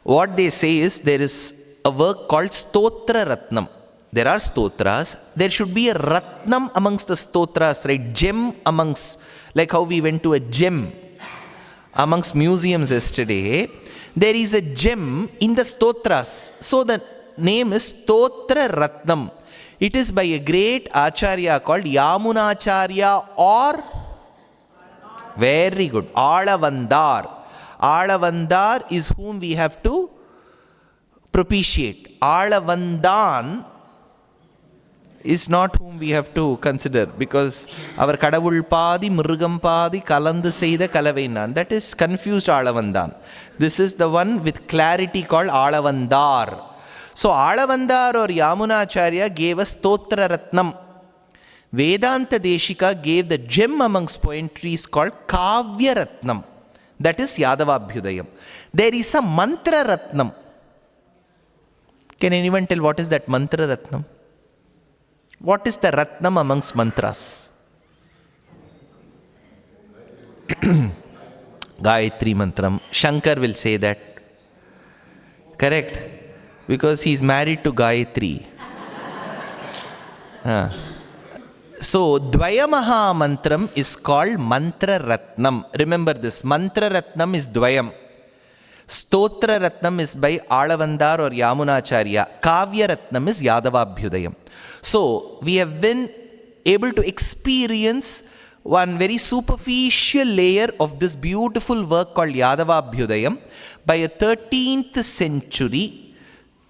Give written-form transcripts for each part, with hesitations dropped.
What they say is there is a work called Stotra Ratnam. There are stotras. There should be a Ratnam amongst the stotras, right? Gem amongst, like how we went to a gem amongst museums yesterday. There is a gem in the stotras. So the name is Stotra Ratnam. It is by a great acharya called Yamunacharya or very good, Alavandar. Alavandar is whom we have to propitiate. Alavandan is not whom we have to consider, because our Kadavul Padi, Murugam Padi, Kalandu Seida Kalavainan, that is confused Alavandan. This is the one with clarity called Alavandar. So Alavandar or Yamunacharya gave us Stotra Ratnam. Vedanta Desika gave the gem amongst poetries called Kavya Ratnam. That is Yaadavaabhyudayam. There is a Mantra Ratnam. Can anyone tell what is that Mantra Ratnam? What is the Ratnam amongst mantras? Gayatri Mantram. Shankar will say that. Correct? Because he is married to Gayatri. So, Dvayamaha Mantram is called Mantra Ratnam. Remember this, Mantra Ratnam is Dvayam. Stotra Ratnam is by Alavandar or Yamunacharya. Kavya Ratnam is Yaadavaabhyudayam. So, we have been able to experience one very superficial layer of this beautiful work called Yaadavaabhyudayam by a 13th century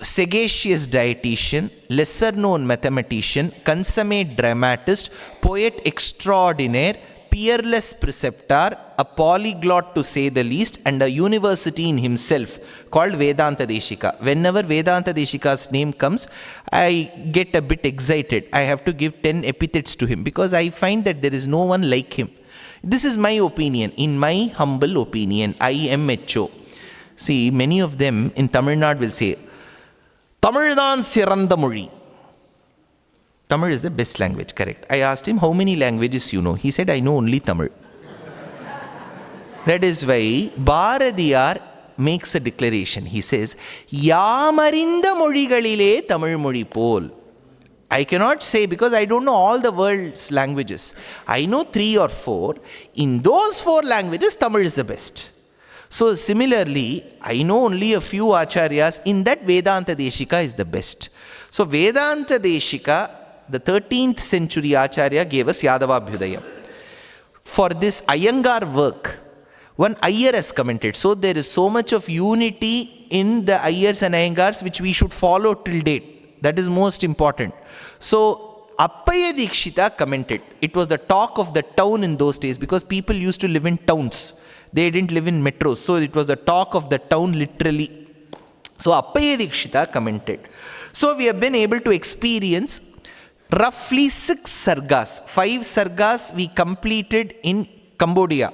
sagacious dietitian, lesser known mathematician, consummate dramatist, poet extraordinaire, peerless preceptor, a polyglot to say the least, and a university in himself called Vedanta Desika. Whenever Vedanta Desika's name comes, I get a bit excited. I have to give 10 epithets to him because I find that there is no one like him. This is my opinion. In my humble opinion, IMHO. See, many of them in Tamil Nadu will say, Tamildan Siranda Mozhi. Tamil is the best language, correct. I asked him, how many languages you know? He said, I know only Tamil. That is why Bharadiyar makes a declaration. He says, Yamarinda Mozhigalile Tamil Mozhi Pol. I cannot say because I don't know all the world's languages. I know 3 or 4. In those 4 languages, Tamil is the best. So similarly, I know only a few acharyas. In that, Vedanta Desika is the best. So Vedanta Desika, the 13th century acharya, gave us Yaadavaabhyudayam. For this Iyengar work, one Iyer has commented. So there is so much of unity in the Iyers and Iyengars which we should follow till date. That is most important. So Appaya Dikshita commented. It was the talk of the town in those days because people used to live in towns. They didn't live in metros. So it was the talk of the town literally. So Appaya Dikshita commented. So we have been able to experience roughly 6 sargas. 5 sargas we completed in Cambodia.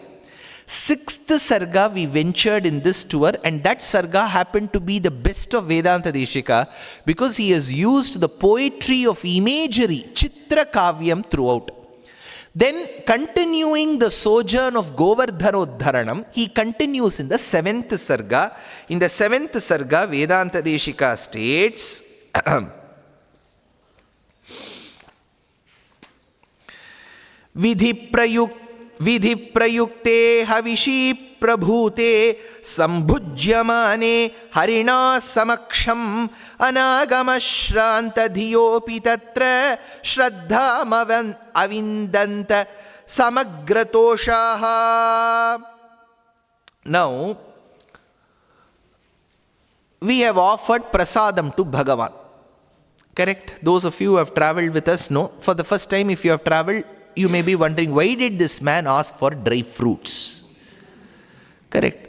6th sarga we ventured in this tour, and that sarga happened to be the best of Vedanta Desika because he has used the poetry of imagery, Chitra Kavyam, throughout. Then, continuing the sojourn of Govardhanodharanam, he continues in the 7th sarga. In the 7th sarga, Vedanta Desika states, Vidhi prayukte havishi prabhute sambhujyamane harina samaksham anagamashhranta dhiyopi tatra shraddham avindanta samagratoshaha. Now, we have offered prasadam to Bhagavan. Correct? Those of you who have traveled with us know. For the first time, if you have traveled, you may be wondering, why did this man ask for dry fruits? Correct.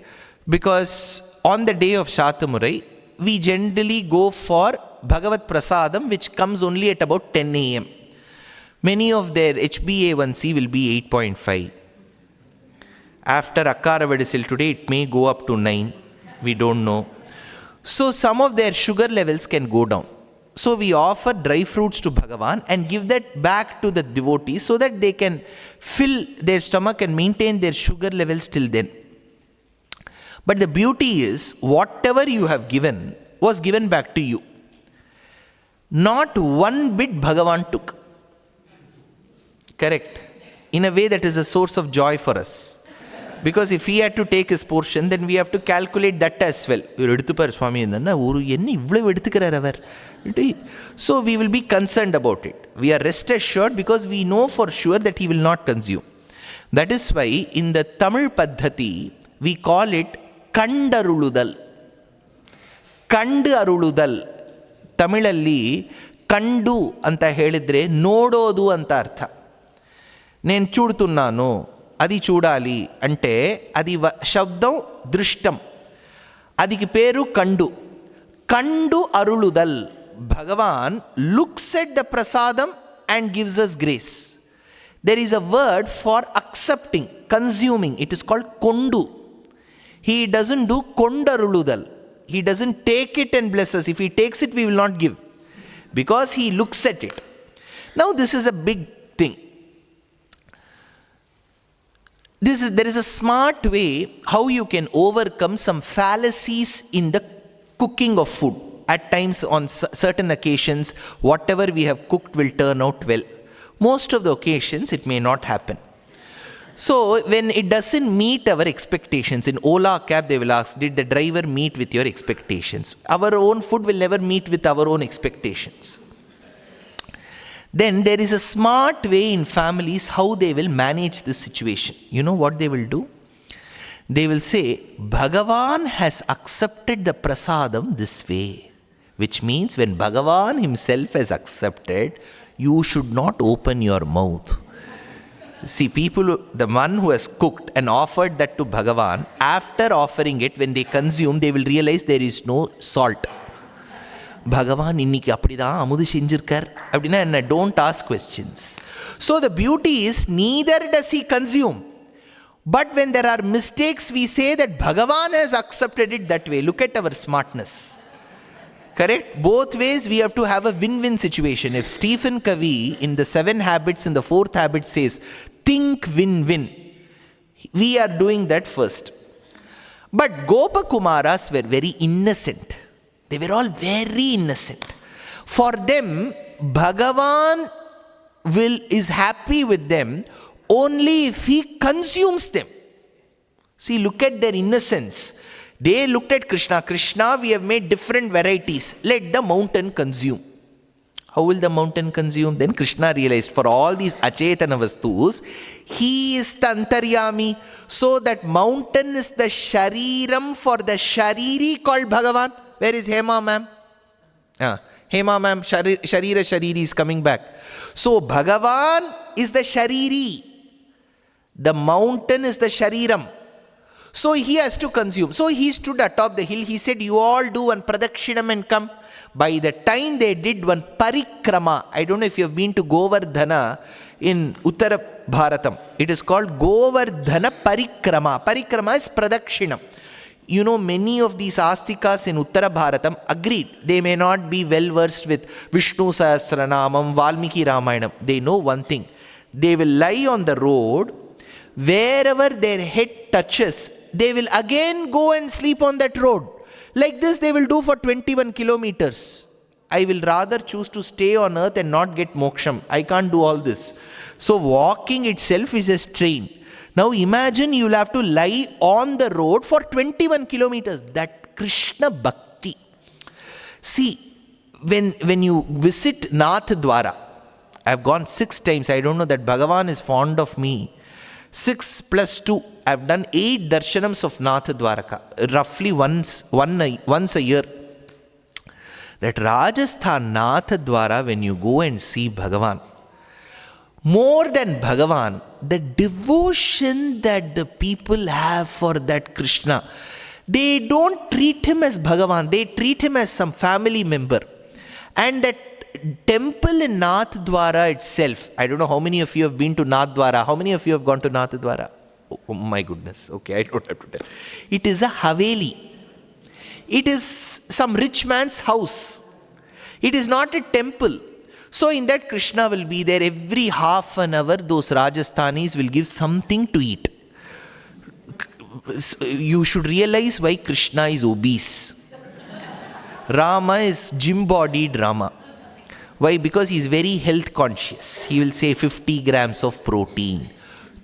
Because on the day of Shatamurai, we generally go for Bhagavat Prasadam, which comes only at about 10 a.m. Many of their HbA1c will be 8.5. After Akkaravadisil today, it may go up to 9. We don't know. So some of their sugar levels can go down. So we offer dry fruits to Bhagavan and give that back to the devotees so that they can fill their stomach and maintain their sugar levels till then. But the beauty is, whatever you have given was given back to you. Not one bit Bhagavan took. Correct? In a way that is a source of joy for us. Because if he had to take his portion, then we have to calculate that as well. So we will be concerned about it. We are rest assured because we know for sure that he will not consume. That is why in the Tamil Paddhati, we call it Kandaruludal. Kandu Aruludal. Tamilali, Kandu anta helidre, Nododu anta artha. నేను చూడుతున్నాను, అది చూడాలి అంటే అది శబ్దం దృష్టం, అదికి పేరు కండు. కండు అరుళుదల్. భగవాన్ looks at the ప్రసాదం and gives us grace. There is a word for accepting, consuming. It is called kondu. He doesn't do kondaruludal. He doesn't take it and bless us. If he takes it, we will not give, because he looks at it. Now this is a big thing. There is a smart way how you can overcome some fallacies in the cooking of food. At times, on certain occasions, whatever we have cooked will turn out well. Most of the occasions, it may not happen. So, when it doesn't meet our expectations, in Ola cab they will ask, did the driver meet with your expectations? Our own food will never meet with our own expectations. Then there is a smart way in families how they will manage this situation. You know what they will do? They will say, Bhagavan has accepted the prasadam this way. Which means when Bhagavan himself has accepted, you should not open your mouth. See, people, the one who has cooked and offered that to Bhagavan, after offering it, when they consume, they will realize there is no salt. Bhagavan இன்னைக்கு அப்படிதான் அமுது செஞ்சிருக்கார் அப்படின்னா என்ன? Don't ask questions. So the beauty is, neither does he consume. But when there are mistakes, we say that Bhagavan has accepted it that way. Look at our smartness. Correct? Both ways we have to have a win-win situation. If Stephen Covey in the 7 habits in the 4th habit says, think win-win, we are doing that first. But Gopakumaras were very innocent. They were all very innocent. For them, Bhagavan is happy with them only if he consumes them. See, look at their innocence. They looked at Krishna. Krishna, we have made different varieties. Let the mountain consume. How will the mountain consume? Then Krishna realized, for all these achetana vastus, he is the antaryami. So that mountain is the shariram for the shariri called Bhagavan. Where is Hema ma'am? Hema ma'am, Shariri is coming back. So Bhagavan is the Shariri. The mountain is the Shariram. So he has to consume. So he stood atop the hill. He said, you all do one pradakshinam and come. By the time they did one parikrama, I don't know if you have been to Govardhana in Uttara Bharatam. It is called Govardhana Parikrama. Parikrama is pradakshinam. You know, many of these astikas in Uttara Bharatam agreed. They may not be well versed with Vishnu Sahasranamam, Valmiki Ramayanam. They know one thing. They will lie on the road. Wherever their head touches, they will again go and sleep on that road. Like this they will do for 21 kilometers. I will rather choose to stay on earth and not get moksham. I can't do all this. So walking itself is a strain. Now imagine you will have to lie on the road for 21 kilometers. That Krishna Bhakti. See, when you visit Nath Dwara, I have gone 6 times. I don't know that Bhagavan is fond of me. 6 plus 2. I have done 8 darshanams of Nath Dwaraka. Roughly once a year. That Rajasthan Nath Dwara, when you go and see Bhagavan, more than Bhagavan, the devotion that the people have for that Krishna, they don't treat him as Bhagavan, they treat him as some family member. And that temple in Nath Dwara itself, I don't know how many of you have been to Nath Dwara, how many of you have gone to Nath Dwara? Oh my goodness, okay, I don't have to tell. It is a Haveli. It is some rich man's house. It is not a temple. So in that Krishna will be there every half an hour. Those Rajasthanis will give something to eat. You should realize why Krishna is obese. Rama is gym-bodied Rama. Why? Because he is very health conscious. He will say 50 grams of protein,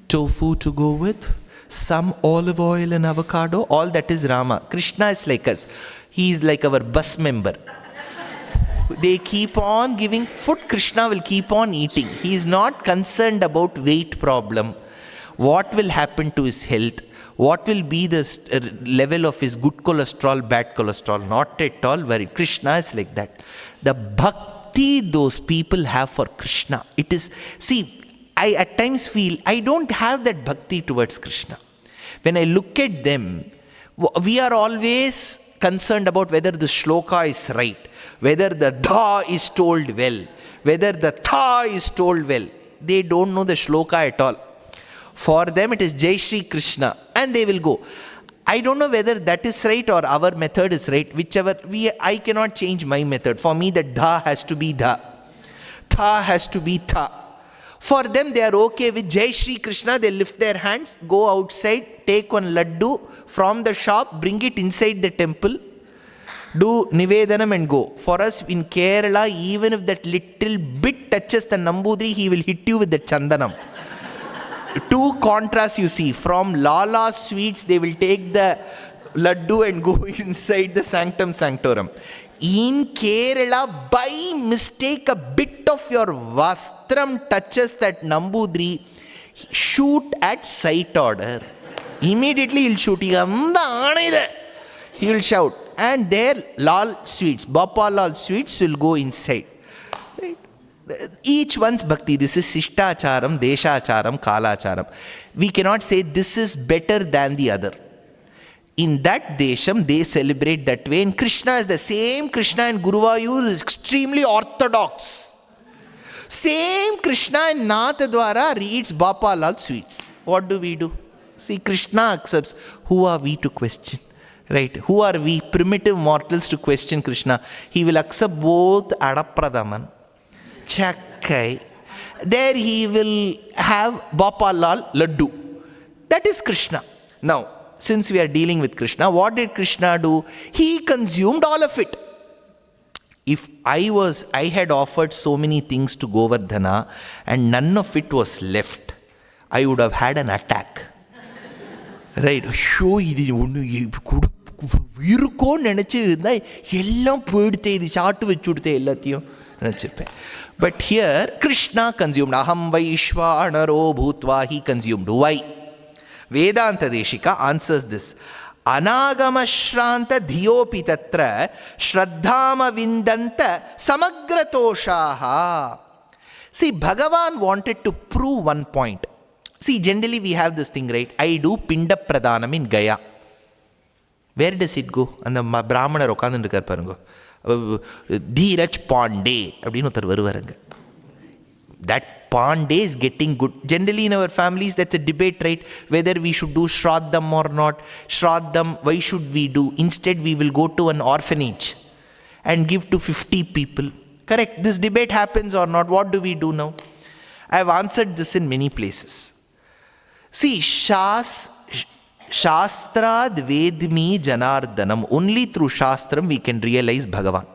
tofu to go with, some olive oil and avocado. All that is Rama. Krishna is like us. He is like our bus member. They keep on giving food. Krishna will keep on eating. He is not concerned about weight problem. What will happen to his health? What will be the level of his good cholesterol, bad cholesterol? Not at all worried. Krishna is like that. The bhakti those people have for Krishna, it is, see, I at times feel I don't have that bhakti towards Krishna. When I look at them, we are always concerned about whether the shloka is right, whether the dha is told well, whether the tha is told well. They don't know the shloka at all. For them it is Jai Shri Krishna and they will go. I don't know whether that is right or our method is right. Whichever, I cannot change my method. For me the dha has to be dha. Tha has to be tha. For them they are okay with Jai Shri Krishna. They lift their hands, go outside, take one laddu from the shop, bring it inside the temple, do Nivedanam and go. For us in Kerala, even if that little bit touches the Nambudri, he will hit you with the Chandanam. Two contrasts you see. From Lala Sweets, they will take the laddu and go inside the sanctum sanctorum. In Kerala, by mistake, a bit of your vastram touches that Nambudri, shoot at sight order. Immediately he'll shoot. He will shout. And their Lal Sweets, Bapa Lal Sweets will go inside. Each one's bhakti. This is Sishtacharam, Deshacharam, Kalacharam. We cannot say this is better than the other. In that Desham, they celebrate that way. And Krishna is the same. Krishna in Guruvayur is extremely orthodox. Same Krishna in Nathadwara reads Bapa Lal Sweets. What do we do? See, Krishna accepts. Who are we to question? Right? Who are we, primitive mortals, to question Krishna? He will accept both Adapradaman, Chakkai. There he will have Bapa Lal Laddu. That is Krishna. Now, since we are dealing with Krishna, what did Krishna do? He consumed all of it. If I had offered so many things to Govardhana and none of it was left, I would have had an attack. Right? But here Krishna consumed. Aham vaishvanaro bhutva, he consumed. Why? Vedanta Desika answers this. Anagama shranta dhiyopi tatra shraddhama vindanta samagratoshaha. See, Bhagavan wanted to prove one point. See, generally we have this thing, right? I do Pinda Pradhanam in Gaya. Where does it go? And the Brahmana Rokandan Karparango. Dheeraj Pandey. That Pandey is getting good. Generally in our families, that's a debate, right? Whether we should do Shraddham or not. Shraddham, why should we do? Instead, we will go to an orphanage and give to 50 people. Correct? This debate happens or not. What do we do now? I have answered this in many places. See, Shastrad Vedmi Janardhanam. Only through Shastram we can realize Bhagavan.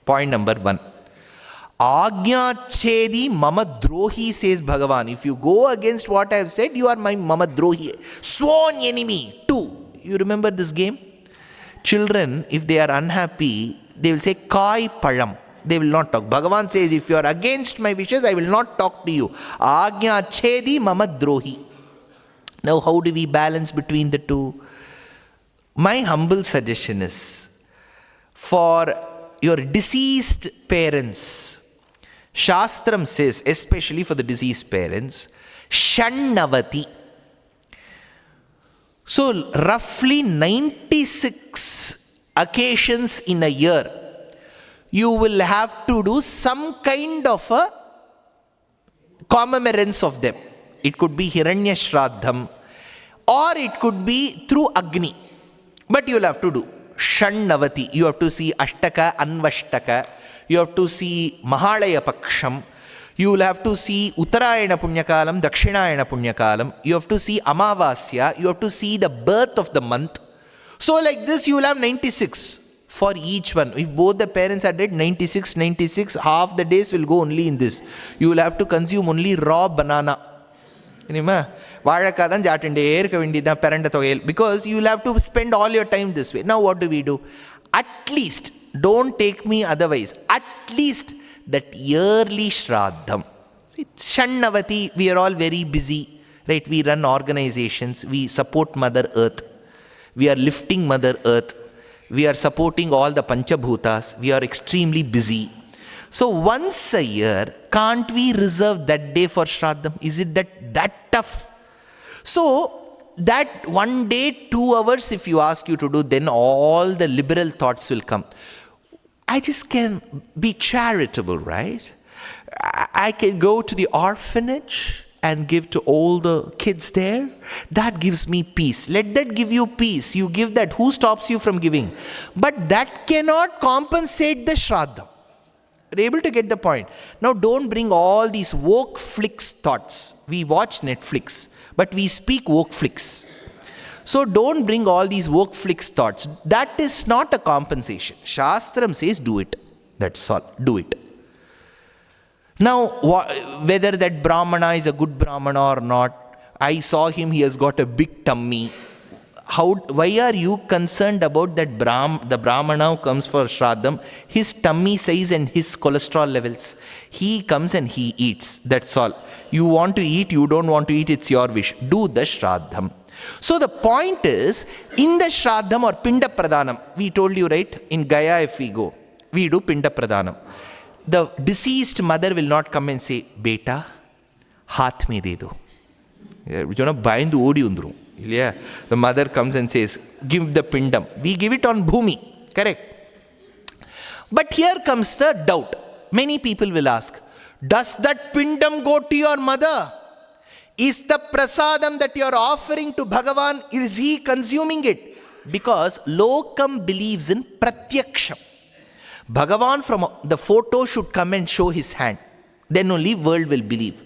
Point number 1. Agnya Chedi Mama Drohi, says Bhagavan. If you go against what I have said, you are my Mama Drohi. Sworn enemy. 2. You remember this game? Children, if they are unhappy, they will say Kai Param. They will not talk. Bhagavan says, if you are against my wishes, I will not talk to you. Agnya Chedi Mama Drohi. Now, how do we balance between the two? My humble suggestion is, for your deceased parents, Shastram says, especially for the deceased parents, Shannavati. So, roughly 96 occasions in a year, you will have to do some kind of a commemorance of them. It could be Hiranya Shraddham or it could be through Agni. But you will have to do Shannavati. You have to see Ashtaka, Anvashtaka. You have to see Mahalaya Paksham. You will have to see Uttarayana Punyakalam, Dakshinayana Punyakalam. You have to see Amavasya. You have to see the birth of the month. So like this, you will have 96 for each one. If both the parents are dead, 96, half the days will go only in this. You will have to consume only raw banana. Because you will have to spend all your time this way. Now what do? At least, don't take me otherwise, at least that yearly Shraddham. Shannavati, we are all very busy, right? We run organizations, we support Mother Earth, we are lifting Mother Earth, we are supporting all the Panchabhutas, we are extremely busy. So once a year, can't we reserve that day for Shraddham? Is it that tough? So that 1 day, 2 hours, if you ask you to do, then all the liberal thoughts will come. I just can be charitable, right? I can go to the orphanage and give to all the kids there. That gives me peace. Let that give you peace. You give that. Who stops you from giving? But that cannot compensate the Shraddham. You're able to get the point. Now don't bring all these woke flicks thoughts. We watch Netflix, but we speak woke flicks. So don't bring all these woke flicks thoughts. That is not a compensation. Shastram says do it. That's all. Do it. Now, whether that Brahmana is a good Brahmana or not, I saw him, he has got a big tummy. Why are you concerned about that the Brahmana who comes for Shraddham, his tummy size and his cholesterol levels? He comes and he eats. That's all. You want to eat, you don't want to eat, it's your wish. Do the Shraddham. So the point is, in the Shraddham or Pinda Pradhanam, we told you, right, in Gaya if we go, we do Pinda Pradhanam. The deceased mother will not come and say, Beta, haath mein de do. Baindu odi undru. The mother comes and says, give the pindam. We give it on bhumi. Correct. But here comes the doubt. Many people will ask, does that pindam go to your mother? Is the prasadam that you are offering to Bhagavan, is he consuming it? Because Lokam believes in pratyaksham. Bhagavan from the photo should come and show his hand. Then only world will believe.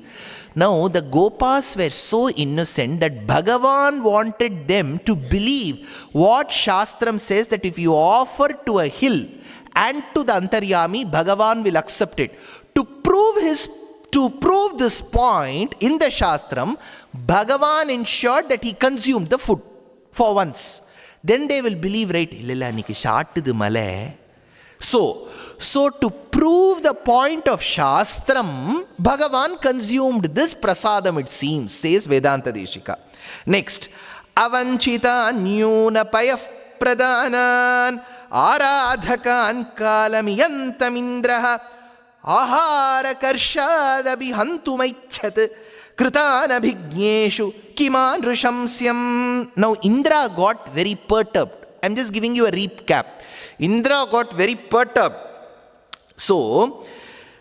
Now the Gopas were so innocent that Bhagavan wanted them to believe what Shastram says, that if you offer to a hill and to the Antaryami, Bhagavan will accept it. To prove this point in the Shastram, Bhagavan ensured that he consumed the food for once. Then they will believe, right? So to prove the point of Shastram, Bhagavan consumed this prasadam, it seems, says Vedanta Desika. Next, avanchita nyuna payaf pradanan aradhakan kalamiyantam indraha ahara karshadabhihantumaichat kritanabhigneshu kiman rishamsyam. Now Indra got very perturbed. I'm just giving you a recap. Indra got very perturbed. So,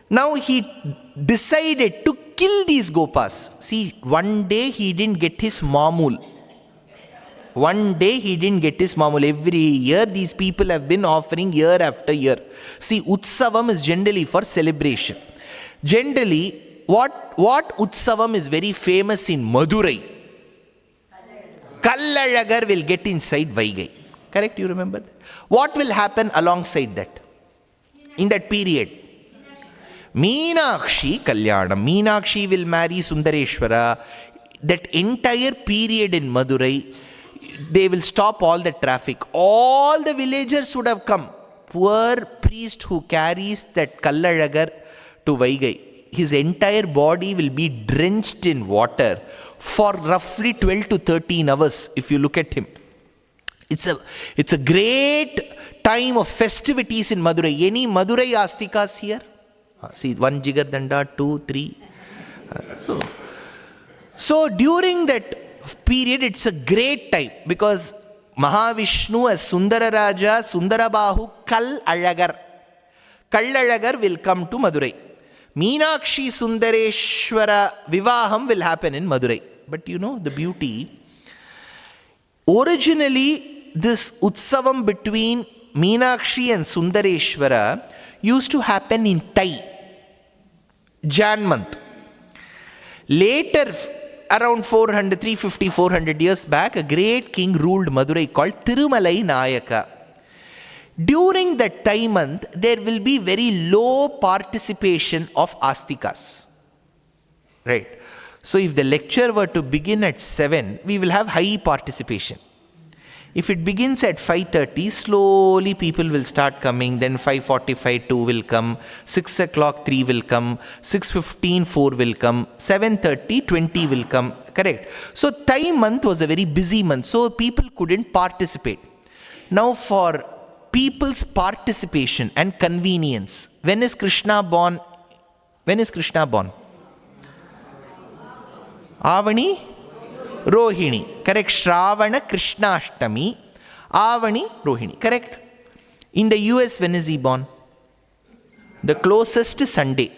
now he decided to kill these Gopas. See, one day he didn't get his mamul. Every year these people have been offering year after year. See, Utsavam is generally for celebration. Generally, what Utsavam is very famous in Madurai? Kallalagar will get inside Vaigai. Correct, you remember that? What will happen alongside that? In that period? Meenakshi Kalyanam. Meenakshi will marry Sundareshwara. That entire period in Madurai, they will stop all the traffic. All the villagers would have come. Poor priest who carries that Kallalagar to Vaigai, his entire body will be drenched in water for roughly 12 to 13 hours if you look at him. It's a great time of festivities in Madurai. Any Madurai Astikas here? See, 1 Jigardanda, 2, 3. So during that period, it's a great time because Mahavishnu as Sundara Raja, Sundarabahu, Kallalagar will come to Madurai. Meenakshi Sundareshwara Vivaham will happen in Madurai. But you know the beauty. Originally, this Utsavam between Meenakshi and Sundareshwara used to happen in Thai. Jan month. Later, around 400 years back, a great king ruled Madurai called Thirumalai Nayaka. During that time month, there will be very low participation of Astikas. Right. So if the lecture were to begin at 7, we will have high participation. If it begins at 5:30, slowly people will start coming, then 5:45 2 will come, 6 o'clock 3 will come, 6:15 4 will come, 7:30 20 will come, correct? So Thai month was a very busy month, so people couldn't participate. Now for people's participation and convenience, when is Krishna born? When is Krishna born? Avani? Rohini, correct. Shravana Krishnashtami, Avani Rohini, correct. In the US, when is he born? The closest Sunday.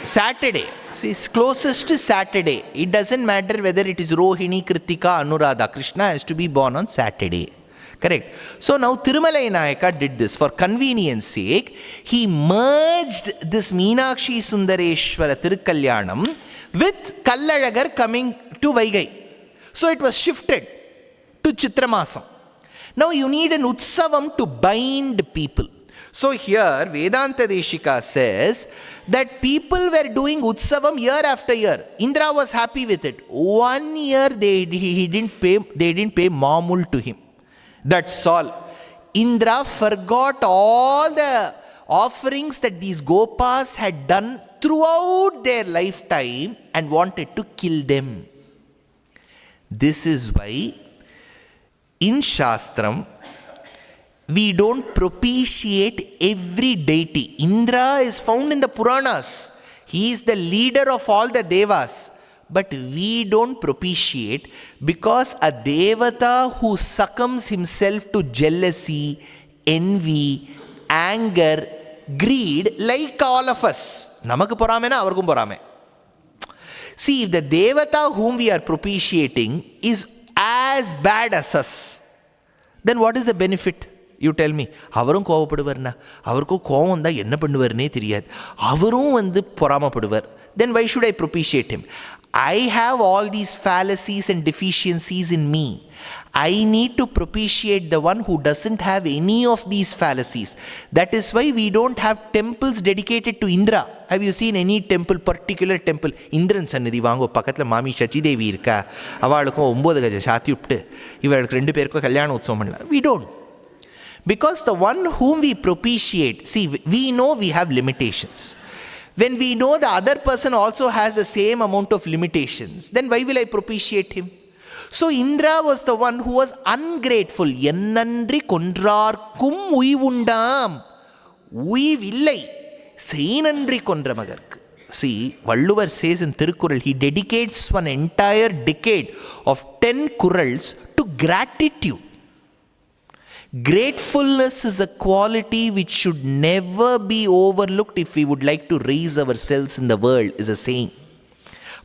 Saturday. See, closest to Saturday. It doesn't matter whether it is Rohini, Kritika, Anuradha. Krishna has to be born on Saturday. Correct. So now Thirumalai Nayaka did this. For convenience sake, he merged this Meenakshi Sundareshwara Thirukalyanam with Kallalagar coming to Vaigai. So it was shifted to Chitramasam. Now you need an Utsavam to bind people. So here Vedanta Desika says that people were doing Utsavam year after year. Indra was happy with it. 1 year they didn't pay Mamul to him. That's all. Indra forgot all the offerings that these Gopas had done throughout their lifetime and wanted to kill them. This is why in Shastram we don't propitiate every deity. Indra is found in the Puranas. He is the leader of all the Devas. But we don't propitiate because a Devata who succumbs himself to jealousy, envy, anger, greed, like all of us. Namakku poramena, avarkum porame. See, if the Devata whom we are propitiating is as bad as us, then what is the benefit? You tell me. Avarum kovapaduvarna. Avarku kovam vanda enna pannuvarne theriyad. Avarum vandu poramapaduvar. Then why should I propitiate him? I have all these fallacies and deficiencies in me. I need to propitiate the one who doesn't have any of these fallacies. That is why we don't have temples dedicated to Indra. Have you seen any temple, particular temple? Indran Sannidhi vaango pakkathula Mami Shachi Devi irka. Avalukku 9 gaja shaati uttu. Ivalukku 2 perukku kalyana utsavam pannala. We don't. Because the one whom we propitiate, see, we know we have limitations. When we know the other person also has the same amount of limitations, then why will I propitiate him? So Indra was the one who was ungrateful. Ennandri kondrarkum uivundam. Uivillai. Seinandri kondramagarku. See, Valluvar says in Thirukural, he dedicates one entire decade of 10 Kurals to gratitude. Gratefulness is a quality which should never be overlooked if we would like to raise ourselves in the world, is a saying.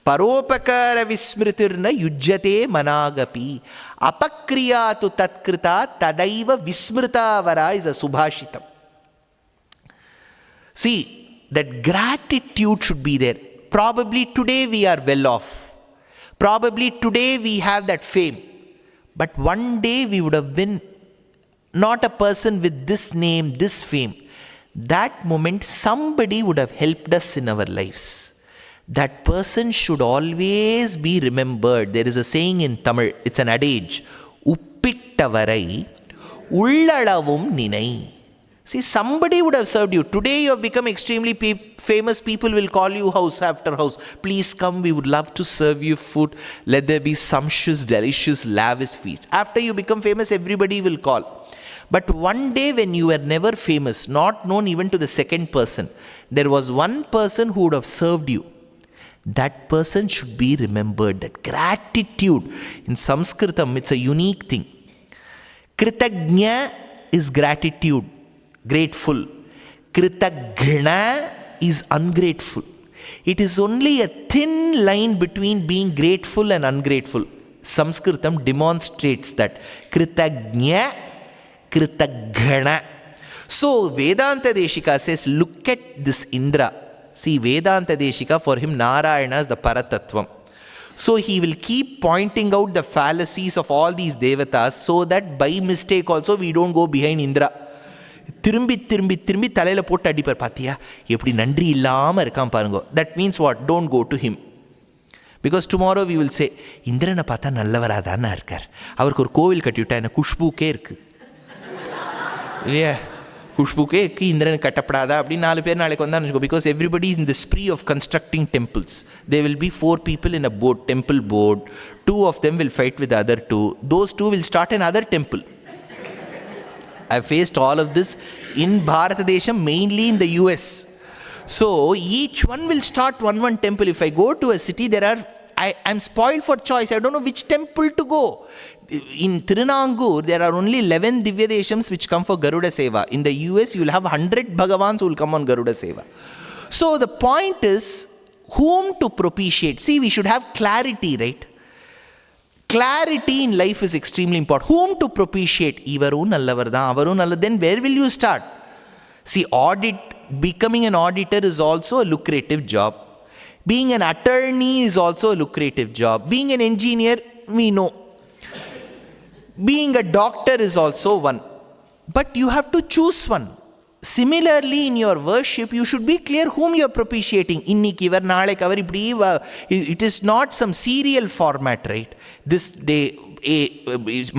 Paropakara vismritirna yujjate managapi. Apakriyatu tatkrita tadaiva vismritavara is a subhashitam. See, that gratitude should be there. Probably today we are well off. Probably today we have that fame. But one day we would have been not a person with this name, this fame. That moment somebody would have helped us in our lives. That person should always be remembered. There is a saying in Tamil, it's an adage. Uppittavarai ullalavum ninai. See, somebody would have served you. Today you have become extremely famous. People will call you house after house. Please come, we would love to serve you food. Let there be sumptuous, delicious, lavish feast. After you become famous, everybody will call. But one day when you were never famous, not known even to the second person, there was one person who would have served you. That person should be remembered. That gratitude. In Sanskritam, it's a unique thing. Kritagnya is gratitude, grateful. Kritagna is ungrateful. It is only a thin line between being grateful and ungrateful. Sanskritam demonstrates that. Kritagnya, Kritagana. So Vedanta Desika says, look at this Indra. See, Vedanta Desika, for him Narayana is the Paratattvam. So he will keep pointing out the fallacies of all these devatas so that by mistake also we don't go behind Indra. திரும்பி திரும்பி திரும்பி தலையில் போட்டு அடிப்பார். பார்த்தியா எப்படி நன்றி இல்லாமல் இருக்கான் பாருங்க. That means what? Don't go to him. Because tomorrow we will say, இந்திரனை பார்த்தா நல்லவராக தானே இருக்கார், அவருக்கு ஒரு கோவில் கட்டிவிட்டா என்ன குஷ்புக்கே இருக்குது இல்லையா, குஷ்புக்கே இருக்குது, இந்திரனுக்கு கட்டப்படாதா அப்படின்னு 4 பேர் நாளைக்கு வந்தான்னு வச்சுக்கோ. Because everybody in the spree of constructing temples. They will be 4 people in a boat, temple boat. 2 of them will fight with the other 2. Those 2 will start another temple. I faced all of this in Bharatadesham, mainly in the US. So each one will start one temple. If I go to a city, I'm spoiled for choice. I don't know which temple to go. In Tirunangur, there are only 11 Divya Deshams which come for Garuda Seva. In the US, you will have 100 Bhagavans who will come on Garuda Seva. So the point is, whom to propitiate? See, we should have clarity, right? Clarity in life is extremely important. Whom to propitiate? Ivaru nallavar dhaan, avaru nallavar. Then where will you start? See, becoming an auditor is also a lucrative job. Being an attorney is also a lucrative job. Being an engineer, we know. Being a doctor is also one. But you have to choose one. Similarly, in your worship, you should be clear whom you are propitiating. Inniki ivar, naalek avar, ipdi. It is not some serial format, right? This day,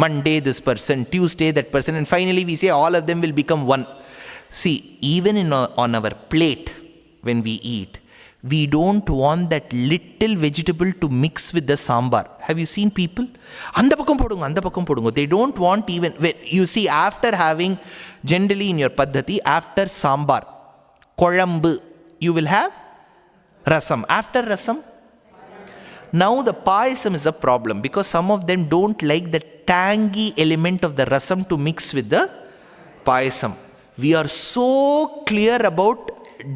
Monday this person, Tuesday that person, and finally we say all of them will become one. See, even on our plate, when we eat, we don't want that little vegetable to mix with the sambar. Have you seen people? Andha pakkam podungo. They don't want even, you see, after having, generally in your paddhati, after sambar, kolambu, you will have rasam. After rasam, now the payasam is a problem because some of them don't like the tangy element of the rasam to mix with the payasam. We are so clear about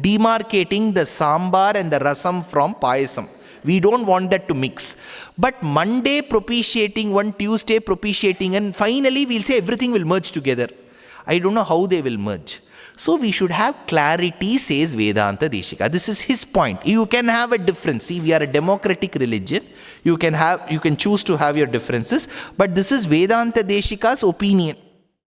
demarcating the sambar and the rasam from payasam. We don't want that to mix. But Monday propitiating one, Tuesday propitiating, and finally we'll say everything will merge together. I don't know how they will merge. So we should have clarity, says Vedanta Desika. This is his point. You can have a difference. See, we are a democratic religion. You can choose to have your differences. But this is Vedanta Desika's opinion.